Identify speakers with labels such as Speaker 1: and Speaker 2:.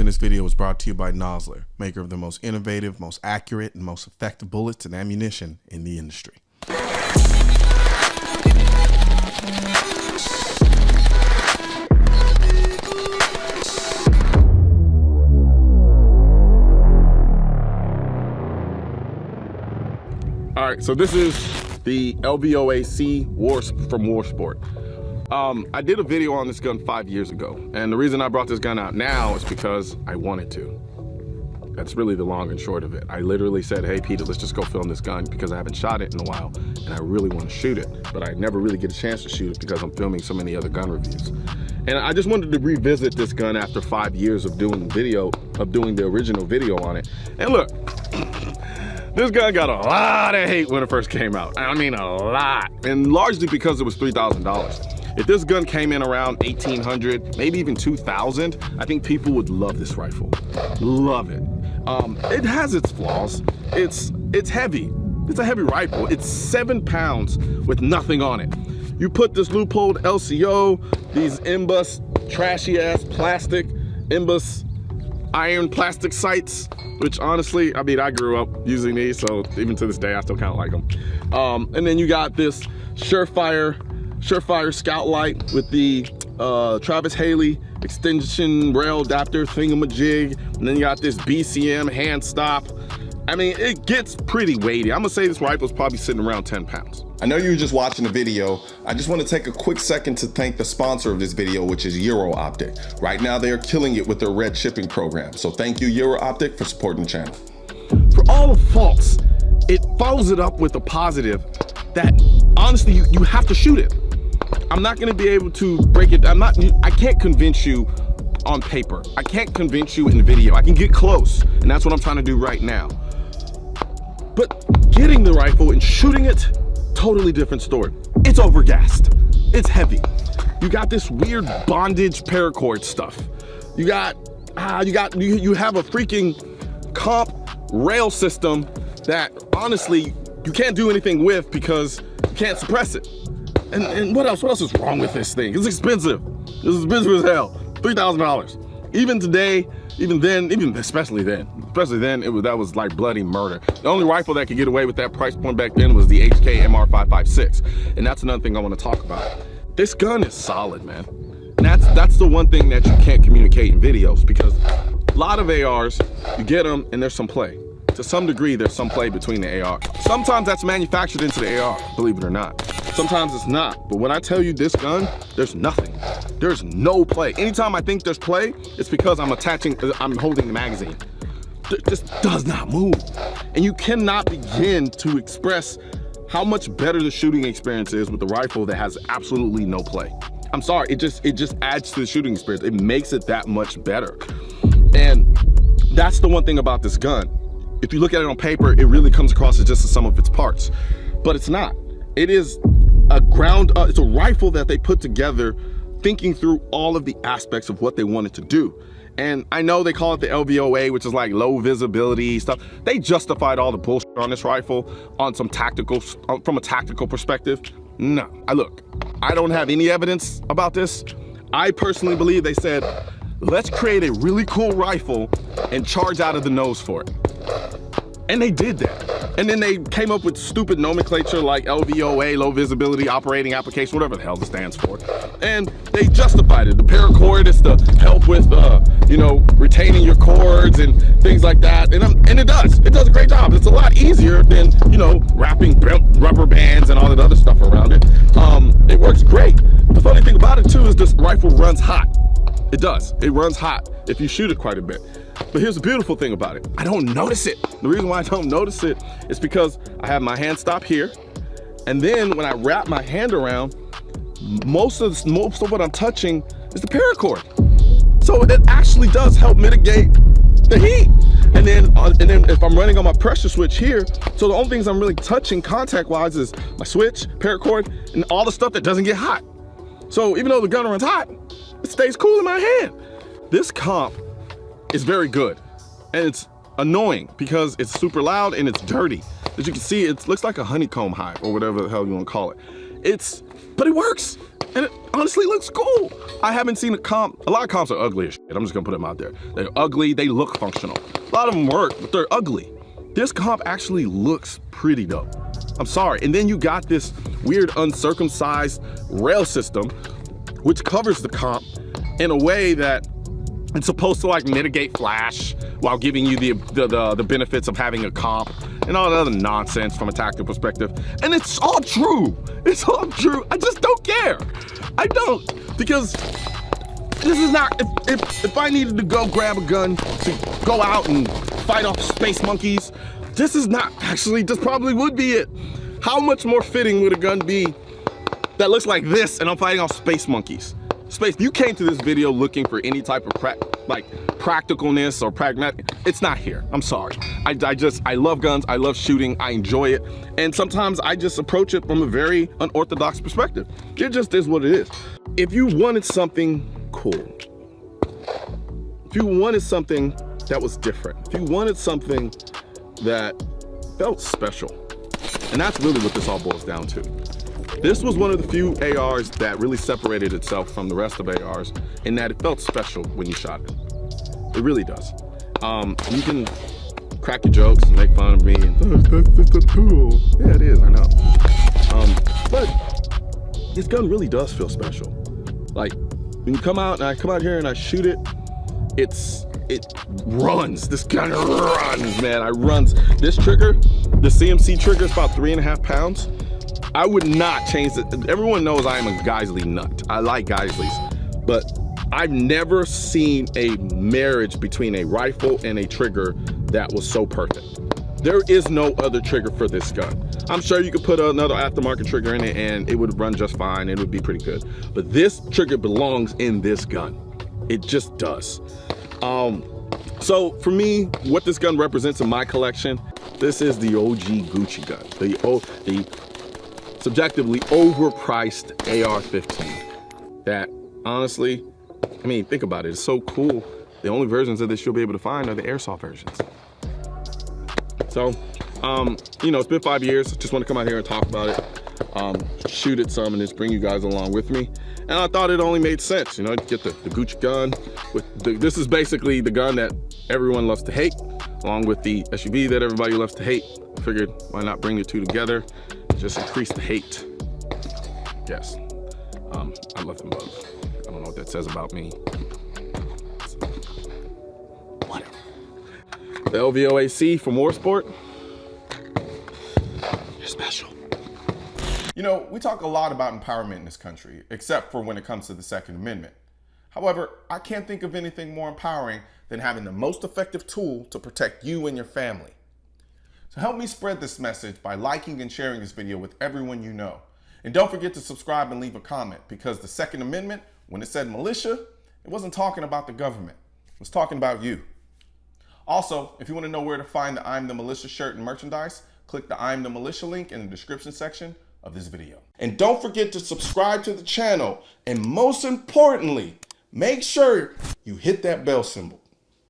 Speaker 1: in this video was brought to you by Noir, maker of the most innovative, most accurate, and most effective bullets and ammunition in the industry.
Speaker 2: All right, so this is the LVOA-C from War Sport. I did a video on this gun 5 years ago, and the reason I brought this gun out now is because I wanted to. That's really the long and short of it. I literally said, hey Peter, let's just go film this gun because I haven't shot it in a while and I really want to shoot it, but I never really get a chance to shoot it because I'm filming so many other gun reviews. And I just wanted to revisit this gun after 5 years of doing the original video on it. And look, this gun got a lot of hate when it first came out. I mean, a lot. And largely because it was $3,000. If this gun came in around $1,800, maybe even $2,000, I think people would love this rifle. Love it. It has its flaws. It's heavy. It's a heavy rifle. It's 7 pounds with nothing on it. You put this loopholed LCO, these imbus trashy ass plastic, imbus iron plastic sights, which honestly, I mean, I grew up using these, so even to this day, I still kind of like them. And then you got this Surefire Scout Light with the Travis Haley extension rail adapter thingamajig, and then you got this BCM hand stop. I mean, it gets pretty weighty. I'm gonna say this rifle's probably sitting around 10 pounds.
Speaker 3: I know you were just watching the video. I just want to take a quick second to thank the sponsor of this video, which is Euro Optic. Right now, they are killing it with their red shipping program. So thank you, Euro Optic, for supporting the channel.
Speaker 2: For all the faults, it follows it up with a positive that honestly, you have to shoot it. I'm not gonna be able to break it. I can't convince you on paper. I can't convince you in the video. I can get close, and that's what I'm trying to do right now. But getting the rifle and shooting it, totally different story. It's overgassed. It's heavy. You got this weird bondage paracord stuff. You have a freaking comp rail system that honestly you can't do anything with because you can't suppress it. And what else is wrong with this thing? It's expensive. It's expensive as hell. $3,000. Even today, especially then, that was like bloody murder. The only rifle that could get away with that price point back then was the HK MR556. And that's another thing I want to talk about. This gun is solid, man. And that's the one thing that you can't communicate in videos, because a lot of ARs, you get them and there's some play. To some degree, there's some play between the AR. Sometimes that's manufactured into the AR, believe it or not. Sometimes it's not. But when I tell you this gun, there's nothing. There's no play. Anytime I think there's play, it's because I'm holding the magazine. It just does not move. And you cannot begin to express how much better the shooting experience is with the rifle that has absolutely no play. I'm sorry, it just adds to the shooting experience. It makes it that much better. And that's the one thing about this gun. If you look at it on paper, it really comes across as just the sum of its parts, but it's not. It is it's a rifle that they put together thinking through all of the aspects of what they wanted to do. And I know they call it the LVOA, which is like low visibility stuff. They justified all the bullshit on this rifle on some from a tactical perspective. No, I don't have any evidence about this. I personally believe they said, let's create a really cool rifle and charge out of the nose for it. And they did that. And then they came up with stupid nomenclature like LVOA, low visibility operating application, whatever the hell it stands for. And they justified it. The Paracord is to help with, retaining your cords and things like that. And it does a great job. It's a lot easier than, wrapping rubber bands and all that other stuff around it. It works great. The funny thing about it too is this rifle runs hot. It does. It runs hot if you shoot it quite a bit. But here's the beautiful thing about it. I don't notice it. The reason why I don't notice it is because I have my hand stop here. And then when I wrap my hand around, most of what I'm touching is the paracord. So it actually does help mitigate the heat. And then if I'm running on my pressure switch here, so the only things I'm really touching contact-wise is my switch, paracord, and all the stuff that doesn't get hot. So even though the gun runs hot, it stays cool in my hand. This comp is very good, and it's annoying because it's super loud and it's dirty. As you can see, it looks like a honeycomb hive or whatever the hell you want to call it. But it works. And it honestly looks cool. I haven't seen a comp. A lot of comps are ugly as shit. I'm just gonna put them out there. They're ugly, they look functional. A lot of them work, but they're ugly. This comp actually looks pretty dope. I'm sorry. And then you got this weird uncircumcised rail system, which covers the comp in a way that it's supposed to like mitigate flash while giving you the benefits of having a comp and all that other nonsense from a tactical perspective. And it's all true. It's all true. I just don't care. I don't, because this is not, if I needed to go grab a gun to go out and fight off space monkeys, this is not actually, this probably would be it. How much more fitting would a gun be that looks like this and I'm fighting off space monkeys? Space, you came to this video looking for any type of practicalness or pragmatic, it's not here. I'm sorry. I love guns, I love shooting, I enjoy it. And sometimes I just approach it from a very unorthodox perspective. It just is what it is. If you wanted something cool, if you wanted something that was different, if you wanted something that felt special, and that's really what this all boils down to. This was one of the few ARs that really separated itself from the rest of ARs in that it felt special when you shot it. It really does. You can crack your jokes and make fun of me and that's cool. Yeah, it is, I know. But this gun really does feel special. Like when you come out and I come out here and I shoot it, it runs. This gun runs, man. I runs. This trigger, the CMC trigger is about 3.5 pounds. I would not change it. Everyone knows I am a Geisley nut. I like Geisleys, but I've never seen a marriage between a rifle and a trigger that was so perfect. There is no other trigger for this gun. I'm sure you could put another aftermarket trigger in it and it would run just fine. It would be pretty good. But this trigger belongs in this gun. It just does. So for me, what this gun represents in my collection, this is the OG Gucci gun. The subjectively overpriced AR-15 that honestly, I mean, think about it, it's so cool. The only versions of this you'll be able to find are the airsoft versions. So, you know, it's been 5 years. Just want to come out here and talk about it, shoot it some and just bring you guys along with me. And I thought it only made sense, you know, get the Gucci gun. This is basically the gun that everyone loves to hate, along with the SUV that everybody loves to hate. I figured why not bring the two together, just increase the hate. Yes, I love them both. I don't know what that says about me. So, whatever. The LVOA-C from War Sport, you're special.
Speaker 1: You know, we talk a lot about empowerment in this country, except for when it comes to the Second Amendment. However, I can't think of anything more empowering than having the most effective tool to protect you and your family. So help me spread this message by liking and sharing this video with everyone you know. And don't forget to subscribe and leave a comment, because the Second Amendment, when it said militia, it wasn't talking about the government. It was talking about you. Also, if you want to know where to find the I'm the Militia shirt and merchandise, click the I'm the Militia link in the description section of this video. And don't forget to subscribe to the channel, and most importantly, make sure you hit that bell symbol.